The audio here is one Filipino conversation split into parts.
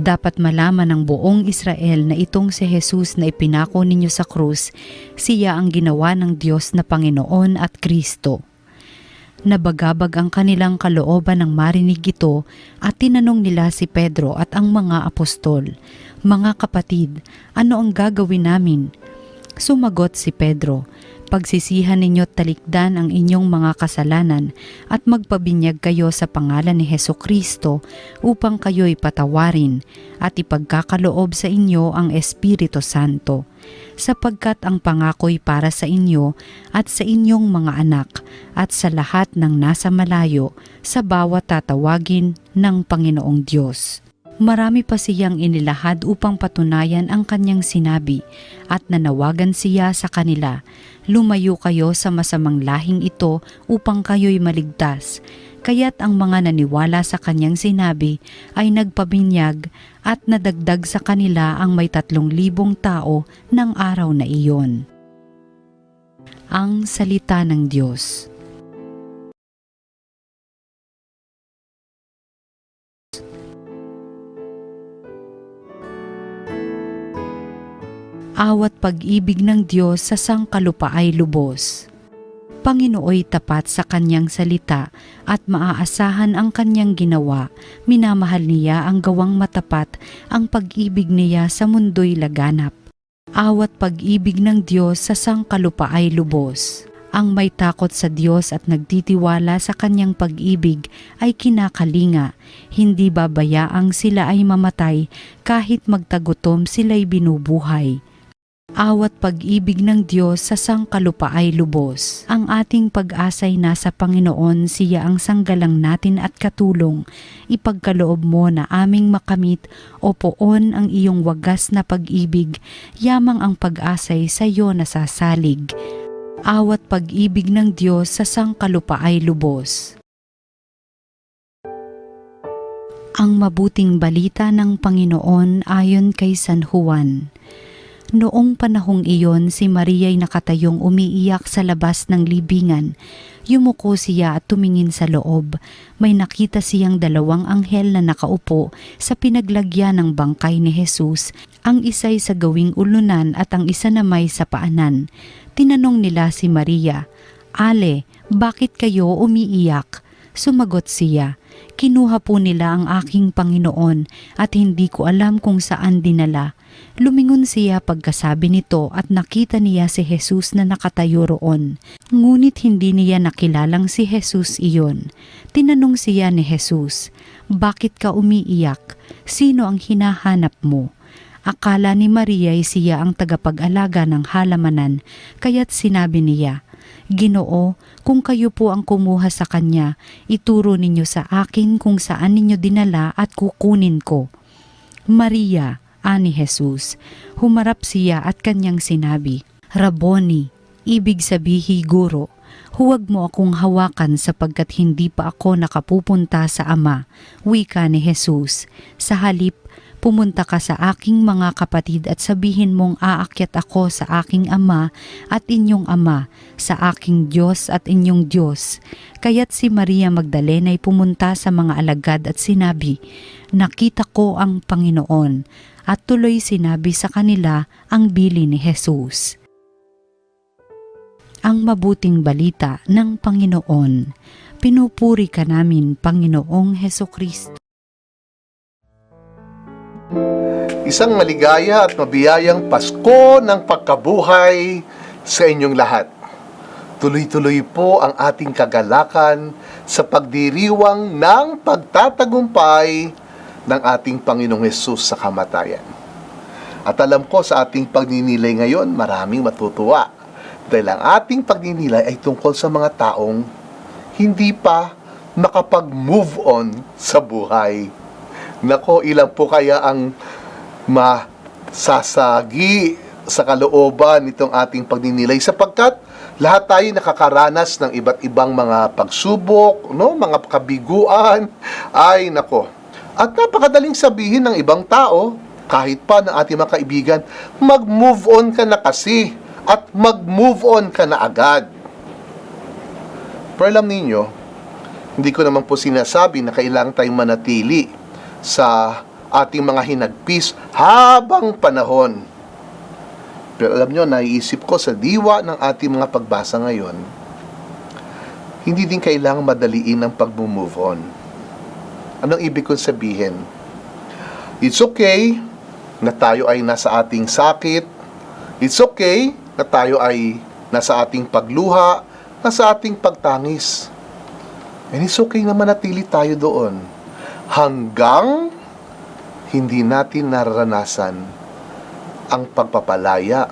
Dapat malaman ng buong Israel na itong si Jesus na ipinako ninyo sa krus, siya ang ginawa ng Diyos na Panginoon at Kristo. Nabagabag ang kanilang kalooban nang marinig ito at tinanong nila si Pedro at ang mga apostol, "Mga kapatid, ano ang gagawin namin?" Sumagot si Pedro, "Pagsisihan ninyo't talikdan ang inyong mga kasalanan at magpabinyag kayo sa pangalan ni Hesukristo upang kayo'y patawarin at ipagkakaloob sa inyo ang Espiritu Santo, sapagkat ang pangako'y para sa inyo at sa inyong mga anak at sa lahat ng nasa malayo, sa bawat tatawagin ng Panginoong Diyos." Marami pa siyang inilahad upang patunayan ang kanyang sinabi at nanawagan siya sa kanila, "Lumayo kayo sa masamang lahing ito upang kayo'y maligtas." Kaya't ang mga naniwala sa kanyang sinabi ay nagpabinyag at nadagdag sa kanila ang may 3,000 tao ng araw na iyon. Ang salita ng Diyos. Awat pag-ibig ng Diyos sa sangkalupa ay lubos. Panginooy tapat sa kanyang salita at maaasahan ang kanyang ginawa. Minamahal niya ang gawang matapat, ang pag-ibig niya sa mundo'y laganap. Awat pag-ibig ng Diyos sa sangkalupa ay lubos. Ang may takot sa Diyos at nagtitiwala sa kanyang pag-ibig ay kinakalinga. Hindi babayaang sila ay mamatay kahit magtagutom sila'y binubuhay. Awat pag-ibig ng Diyos sa sangkalupa ay lubos. Ang ating pag-asa'y nasa Panginoon, siya ang sanggalang natin at katulong. Ipagkaloob mo na aming makamit, o poon ang iyong wagas na pag-ibig, yamang ang pag-asa'y sa iyo nasasalig. Awat pag-ibig ng Diyos sa sangkalupa ay lubos. Ang mabuting balita ng Panginoon ayon kay San Juan. Noong panahong iyon, si Maria'y nakatayong umiiyak sa labas ng libingan. Yumuko siya at tumingin sa loob. May nakita siyang 2 anghel na nakaupo sa pinaglagyan ng bangkay ni Jesus, ang isa'y sa gawing ulunan at ang isa namay sa paanan. Tinanong nila si Maria, "Ale, bakit kayo umiiyak?" Sumagot siya, "Kinuha po nila ang aking Panginoon at hindi ko alam kung saan dinala." Lumingon siya pagkasabi nito at nakita niya si Jesus na nakatayo roon. Ngunit hindi niya nakilalang si Jesus iyon. Tinanong siya ni Jesus, "Bakit ka umiiyak? Sino ang hinahanap mo?" Akala ni Maria ay siya ang tagapag-alaga ng halamanan, kaya't sinabi niya, "Ginoo, kung kayo po ang kumuha sa kanya, ituro ninyo sa akin kung saan ninyo dinala at kukunin ko." "Maria," ani Jesus. Humarap siya at kanyang sinabi, "Rabboni," ibig sabihi guro. "Huwag mo akong hawakan sapagkat hindi pa ako nakapupunta sa Ama," wika ni Jesus. "Sa halip, pumunta ka sa aking mga kapatid at sabihin mong aakyat ako sa aking Ama at inyong Ama, sa aking Diyos at inyong Diyos." Kaya't si Maria Magdalena ay pumunta sa mga alagad at sinabi, "Nakita ko ang Panginoon," at tuloy sinabi sa kanila ang bilin ni Jesus. Ang mabuting balita ng Panginoon. Pinupuri ka namin, Panginoong Hesukristo. Isang maligaya at mabiyayang Pasko ng pagkabuhay sa inyong lahat. Tuloy-tuloy po ang ating kagalakan sa pagdiriwang ng pagtatagumpay ng ating Panginoong Hesus sa kamatayan. At alam ko sa ating pagninilay ngayon, maraming matutuwa dahil ang ating pagninilay ay tungkol sa mga taong hindi pa makapag-move on sa buhay. Nako, ilan po kaya ang masasagi sa kalooban nitong ating pagninilay, sapagkat lahat tayo nakakaranas ng iba't ibang mga pagsubok, no? Mga kabiguan, ay nako. At napakadaling sabihin ng ibang tao, kahit pa ng ating mga kaibigan, mag-move on ka na kasi at mag-move on ka na agad. Pero alam ninyo, hindi ko naman po sinasabi na kailangan tayong manatili sa ating mga hinagpis habang panahon. Pero alam nyo, naiisip ko sa diwa ng ating mga pagbasa ngayon, hindi din kailangang madaliin ang pag-move on. Anong ibig kong sabihin? It's okay na tayo ay nasa ating sakit. It's okay na tayo ay nasa ating pagluha, nasa ating pagtangis. And it's okay na manatili tayo doon hanggang hindi natin nararanasan ang pagpapalaya,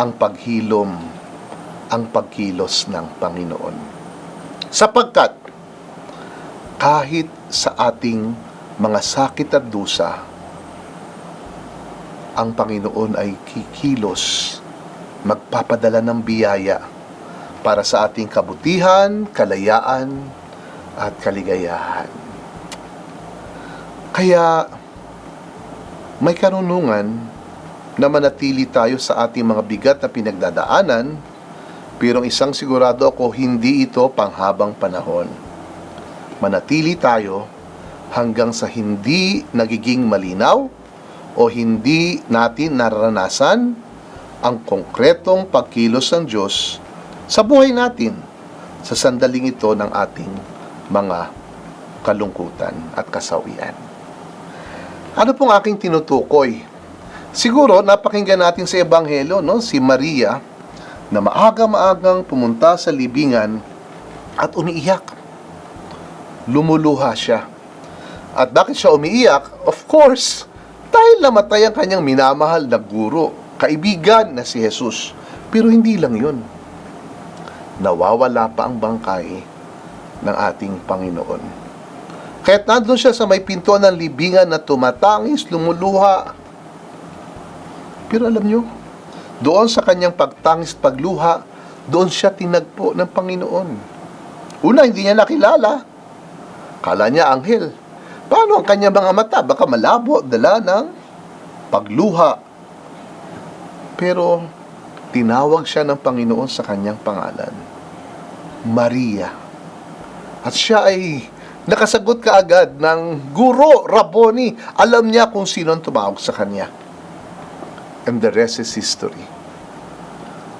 ang paghilom, ang pagkilos ng Panginoon. Sapagkat kahit sa ating mga sakit at dusa, ang Panginoon ay kikilos, magpapadala ng biyaya para sa ating kabutihan, kalayaan, at kaligayahan. Kaya, may karunungan na manatili tayo sa ating mga bigat na pinagdadaanan, pero isang sigurado ako, hindi ito panghabang panahon. Manatili tayo hanggang sa hindi nagiging malinaw o hindi natin nararanasan ang konkretong pagkilos ng Diyos sa buhay natin sa sandaling ito ng ating mga kalungkutan at kasawian. Ano pong aking tinutukoy? Siguro, napakinggan natin sa Ebanghelyo, no? Si Maria, na maaga-maagang pumunta sa libingan at umiiyak. Lumuluha siya. At bakit siya umiiyak? Of course, dahil namatay ang kanyang minamahal na guro, kaibigan na si Jesus. Pero hindi lang yun. Nawawala pa ang bangkay ng ating Panginoon. Kahit nandun siya sa may pintuan ng libingan na tumatangis, lumuluha. Pero alam nyo, doon sa kanyang pagtangis, pagluha, doon siya tinagpo ng Panginoon. Una, hindi niya nakilala. Kala niya anghel. Paano ang kanyang mga mata? Baka malabo, dala ng pagluha. Pero, tinawag siya ng Panginoon sa kanyang pangalan. Maria. At siya ay nakasagot kaagad ng guro, Rabboni. Alam niya kung sino ang tumawag sa kanya. And the rest is history.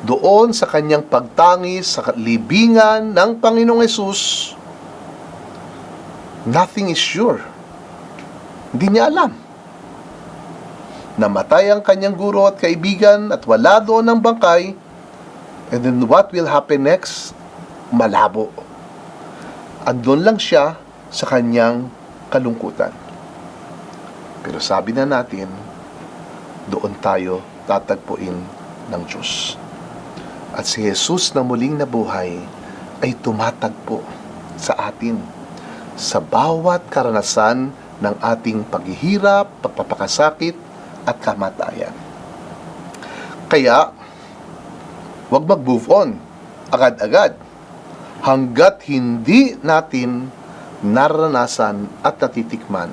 Doon sa kanyang pagtangis, sa libingan ng Panginoong Hesus, nothing is sure. Hindi niya alam. Namatay ang kanyang guro at kaibigan at wala doon ang bangkay. And then what will happen next? Malabo. Andun lang siya sa kanyang kalungkutan. Pero sabi na natin, doon tayo tatagpuin ng Diyos. At si Jesus na muling nabuhay ay tumatagpo sa atin sa bawat karanasan ng ating paghihirap, pagpapakasakit at kamatayan. Kaya, huwag mag-move on agad-agad hanggat hindi natin naranasan at natitikman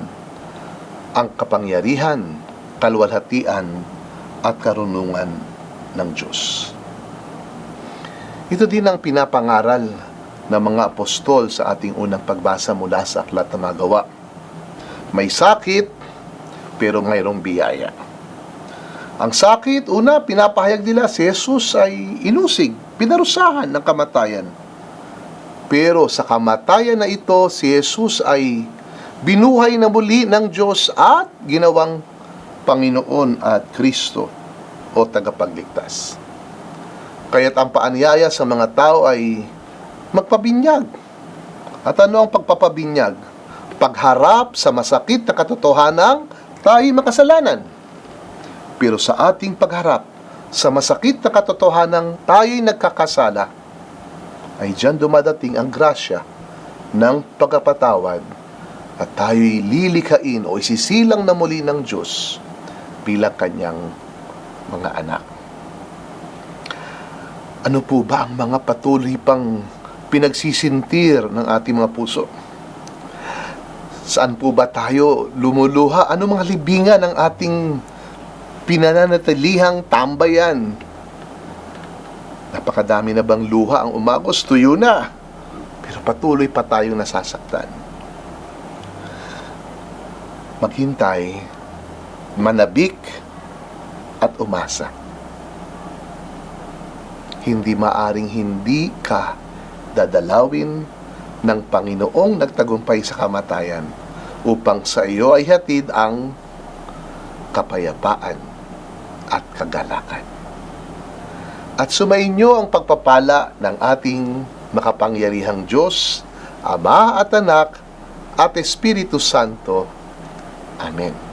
ang kapangyarihan, kaluwalhatian at karunungan ng Diyos. Ito din ang pinapangaral ng mga apostol sa ating unang pagbasa mula sa Aklat ng Mga Gawa. May sakit, pero mayroong biyaya. Ang sakit, una, pinapahayag nila si Jesus ay inusig, pinarusahan ng kamatayan. Pero sa kamatayan na ito, si Jesus ay binuhay na muli ng Diyos at ginawang Panginoon at Kristo o tagapagligtas. Kaya't ang paanyaya sa mga tao ay magpabinyag. At ano ang pagpapabinyag? Pagharap sa masakit na katotohanang tayo'y makasalanan. Pero sa ating pagharap sa masakit na katotohanang tayo'y nagkakasala, ay diyan dumadating ang grasya ng pagkapatawad at tayo'y lilikhain o isisilang na muli ng Diyos bilang kanyang mga anak. Ano po ba ang mga patuloy pang pinagsisintir ng ating mga puso? Saan po ba tayo lumuluha? Ano mga libingan ng ating pinananatilihang tambayan? Napakadami na bang luha ang umagos? Tuyo na. Pero patuloy pa tayong nasasaktan. Maghintay manabik at umasa. Hindi maaring hindi ka dadalawin ng Panginoong nagtagumpay sa kamatayan upang sa iyo ay hatid ang kapayapaan at kagalakan. At sumainyo ang pagpapala ng ating makapangyarihang Diyos, Ama at Anak at Espiritu Santo. Amen.